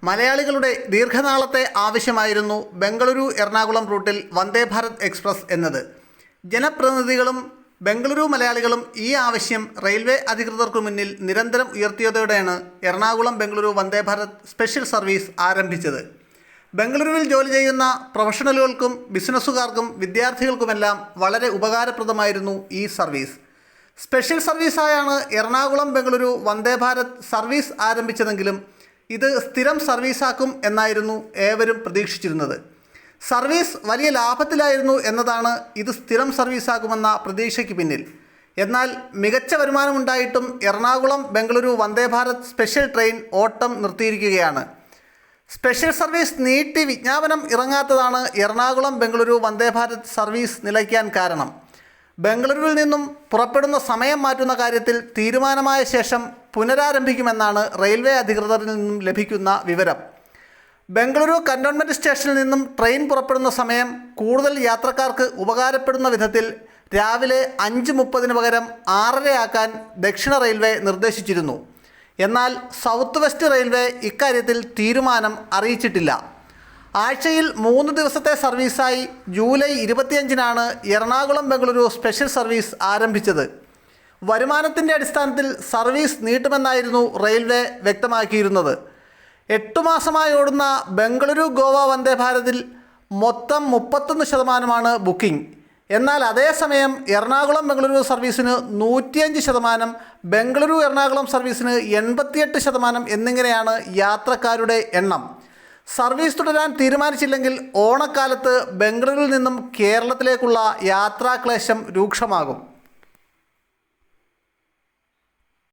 മലയാളികളുടെ ദീർഘനാളത്തെ ആവശ്യമായിരുന്നു ബംഗളൂരു എറണാകുളം റൂട്ടിൽ വന്ദേ ഭാരത് എക്സ്പ്രസ് എന്നത്. ജനപ്രതിനിധികളും ബംഗളൂരു മലയാളികളും ഈ ആവശ്യം റെയിൽവേ അധികൃതർക്കു മുന്നിൽ നിരന്തരം ഉയർത്തിയതോടെയാണ് എറണാകുളം ബംഗളൂരു വന്ദേ ഭാരത് സ്പെഷ്യൽ സർവീസ് ആരംഭിച്ചത്. ബംഗളൂരുവിൽ ജോലി ചെയ്യുന്ന പ്രൊഫഷണലുകൾക്കും ബിസിനസ്സുകാർക്കും വിദ്യാർത്ഥികൾക്കുമെല്ലാം വളരെ ഉപകാരപ്രദമായിരുന്നു ഈ service. Special സർവീസായാണ് Ernakulam Bengaluru Vande Bharat service ആരംഭിച്ചതെങ്കിലും ഇത് സ്ഥിരം സർവീസാക്കും എന്നായിരുന്നു ഏവരും പ്രതീക്ഷിച്ചിരുന്നത്. സർവീസ് വലിയ ലാഭത്തിലായിരുന്നു എന്നതാണ് ഇത് സ്ഥിരം സർവീസാക്കുമെന്ന പ്രതീക്ഷയ്ക്ക് പിന്നിൽ. എന്നാൽ മികച്ച വരുമാനമുണ്ടായിട്ടും എറണാകുളം ബംഗളൂരു വന്ദേ ഭാരത് സ്പെഷ്യൽ ട്രെയിൻ ഓട്ടം നിർത്തിയിരിക്കുകയാണ്. സ്പെഷ്യൽ സർവീസ് നീട്ടി വിജ്ഞാപനം ഇറങ്ങാത്തതാണ് എറണാകുളം ബംഗളൂരു വന്ദേ ഭാരത് സർവീസ് നിലയ്ക്കാൻ കാരണം. ബംഗളൂരുവിൽ നിന്നും പുറപ്പെടുന്ന സമയം മാറ്റുന്ന കാര്യത്തിൽ തീരുമാനമായ ശേഷം പുനരാരംഭിക്കുമെന്നാണ് റെയിൽവേ അധികൃതരിൽ നിന്നും ലഭിക്കുന്ന വിവരം. ബംഗളൂരു കൻ്റോൺമെൻറ്റ് സ്റ്റേഷനിൽ നിന്നും ട്രെയിൻ പുറപ്പെടുന്ന സമയം കൂടുതൽ യാത്രക്കാർക്ക് ഉപകാരപ്പെടുന്ന വിധത്തിൽ രാവിലെ 5:30 പകരം 6:30 ആക്കാൻ ദക്ഷിണ റെയിൽവേ നിർദ്ദേശിച്ചിരുന്നു. എന്നാൽ സൗത്ത് വെസ്റ്റ് റെയിൽവേ ഇക്കാര്യത്തിൽ തീരുമാനം അറിയിച്ചിട്ടില്ല. ആഴ്ചയിൽ 3 ദിവസത്തെ സർവീസായി ജൂലൈ 25-നാണ് എറണാകുളം ബംഗളൂരു സ്പെഷ്യൽ സർവീസ് ആരംഭിച്ചത്. വരുമാനത്തിൻ്റെ അടിസ്ഥാനത്തിൽ സർവീസ് നീട്ടുമെന്നായിരുന്നു റെയിൽവേ വ്യക്തമാക്കിയിരുന്നത്. 8 മാസമായി ഓടുന്ന ബംഗളൂരു ഗോവ വന്ദേ ഭാരതിൽ മൊത്തം 31% ബുക്കിംഗ്. എന്നാൽ അതേസമയം എറണാകുളം ബംഗളൂരു സർവീസിന് 105%, ബംഗളൂരു എറണാകുളം സർവീസിന് 88% എന്നിങ്ങനെയാണ് യാത്രക്കാരുടെ എണ്ണം. സർവീസ് തുടരാൻ തീരുമാനിച്ചില്ലെങ്കിൽ ഓണക്കാലത്ത് ബംഗളൂരുവിൽ നിന്നും കേരളത്തിലേക്കുള്ള യാത്രാക്ലേശം രൂക്ഷമാകും.